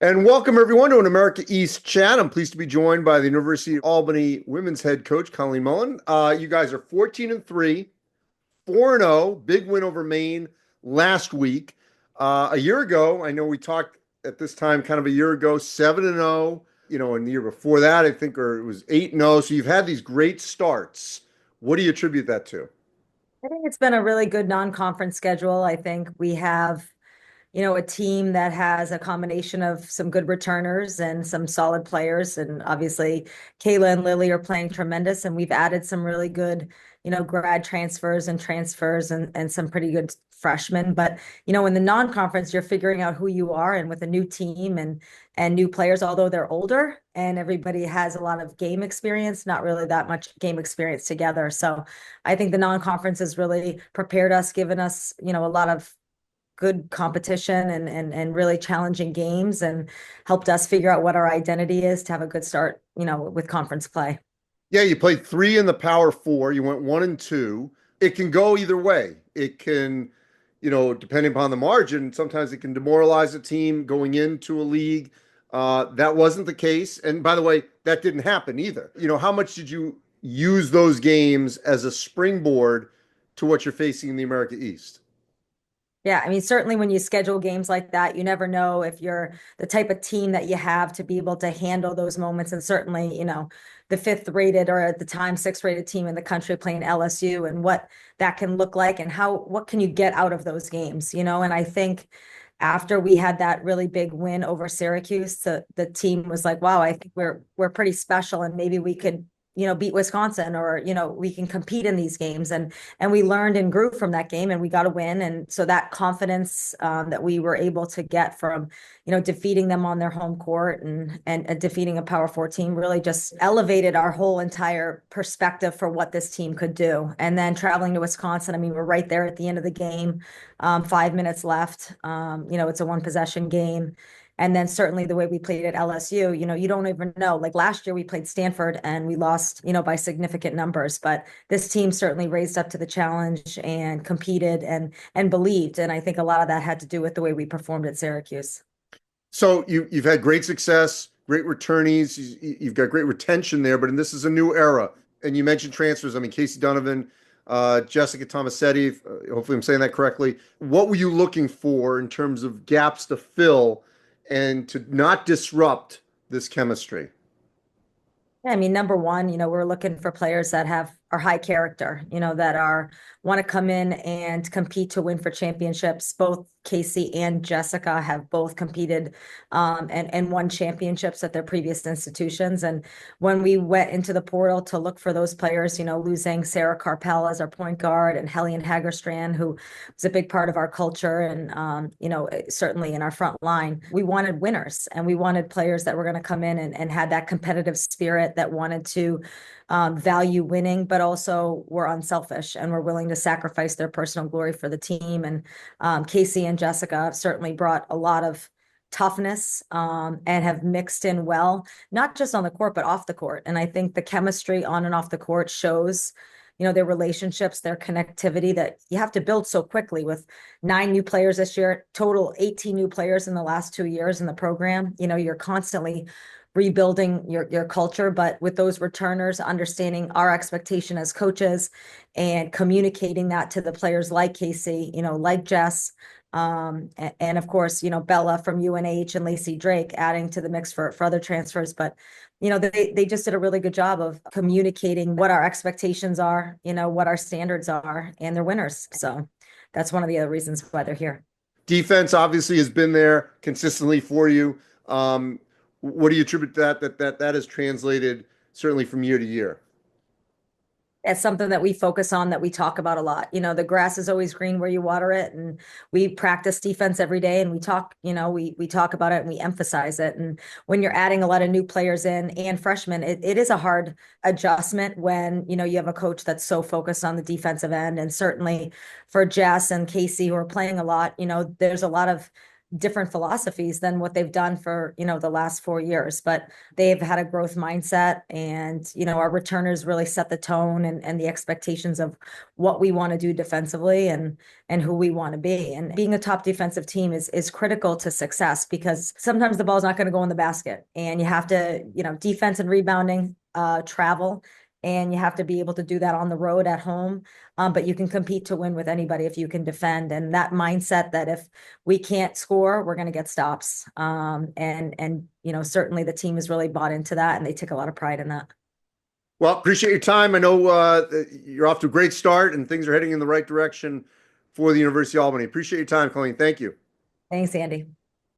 And welcome everyone to an America East chat. I'm pleased to be joined by the University of Albany women's head coach, Colleen Mullen. You guys are 14-3, 4-0, big win over Maine last week. A year ago, I know we talked at this time kind of a year ago, 7-0, and the year before that, I think, or it was 8-0. So you've had these great starts. What do you attribute that to? I think it's been a really good non-conference schedule. I think we have, a team that has a combination of some good returners and some solid players. And obviously, Kayla and Lily are playing tremendous, and we've added some really good, grad transfers and some pretty good freshmen. But, in the non-conference, you're figuring out who you are and with a new team and new players, although they're older and everybody has a lot of game experience, not really that much game experience together. So I think the non-conference has really prepared us, given us, a lot of good competition and really challenging games and helped us figure out what our identity is to have a good start, with conference play. Yeah, you played three in the Power Four. You went 1-2. It can go either way. It can, depending upon the margin, sometimes it can demoralize a team going into a league. That wasn't the case. And by the way, that didn't happen either. How much did you use those games as a springboard to what you're facing in the America East? Yeah, I mean, certainly when you schedule games like that, you never know if you're the type of team that you have to be able to handle those moments. And certainly, the fifth rated or at the time sixth rated team in the country playing LSU and what that can look like and what can you get out of those games. And I think after we had that really big win over Syracuse, the team was like, wow, I think we're pretty special and maybe we could beat Wisconsin or, we can compete in these games. And we learned and grew from that game and we got a win. And so that confidence that we were able to get from, defeating them on their home court and defeating a Power Four team really just elevated our whole entire perspective for what this team could do. And then traveling to Wisconsin, I mean, we're right there at the end of the game, 5 minutes left. It's a one possession game. And then certainly the way we played at LSU, you don't even know. Like last year we played Stanford and we lost, by significant numbers. But this team certainly raised up to the challenge and competed and believed. And I think a lot of that had to do with the way we performed at Syracuse. So you've had great success, great returnees. You've got great retention there, but this is a new era. And you mentioned transfers. I mean, Casey Donovan, Jessica Tomasetti. Hopefully, I'm saying that correctly. What were you looking for in terms of gaps to fill and to not disrupt this chemistry? Yeah, I mean, number one, we're looking for players that are high character, that want to come in and compete to win for championships. Both Casey and Jessica have both competed and won championships at their previous institutions. And when we went into the portal to look for those players, losing Sarah Carpel as our point guard and Helene Hagerstrand, who was a big part of our culture and certainly in our front line, we wanted winners and we wanted players that were going to come in and had that competitive spirit that wanted to value winning, but also were unselfish and were willing to sacrifice their personal glory for the team. And Casey and Jessica certainly brought a lot of toughness and have mixed in well, not just on the court, but off the court. And I think the chemistry on and off the court shows their relationships, their connectivity that you have to build so quickly with 9 new players this year, total 18 new players in the last 2 years in the program. You're constantly rebuilding your culture, but with those returners, understanding our expectation as coaches and communicating that to the players like Casey, like Jess, and of course, Bella from UNH and Lacey Drake adding to the mix for other transfers. But, they just did a really good job of communicating what our expectations are, what our standards are, and they're winners. So that's one of the other reasons why they're here. Defense obviously has been there consistently for you. What do you attribute that has translated certainly from year to year? It's something that we focus on, that we talk about a lot. The grass is always green where you water it. And we practice defense every day and we talk, we talk about it and we emphasize it. And when you're adding a lot of new players in and freshmen, it is a hard adjustment when, you have a coach that's so focused on the defensive end. And certainly for Jess and Casey, who are playing a lot, there's a lot of different philosophies than what they've done for, the last 4 years, but they've had a growth mindset, and, our returners really set the tone and the expectations of what we want to do defensively and who we want to be. And being a top defensive team is critical to success, because sometimes the ball's not going to go in the basket, and you have to, defense and rebounding, travel, and you have to be able to do that on the road, at home. But you can compete to win with anybody if you can defend. And that mindset that if we can't score, we're going to get stops. And certainly the team has really bought into that, and they take a lot of pride in that. Well, appreciate your time. I know you're off to a great start and things are heading in the right direction for the University of Albany. Appreciate your time, Colleen. Thank you. Thanks, Andy.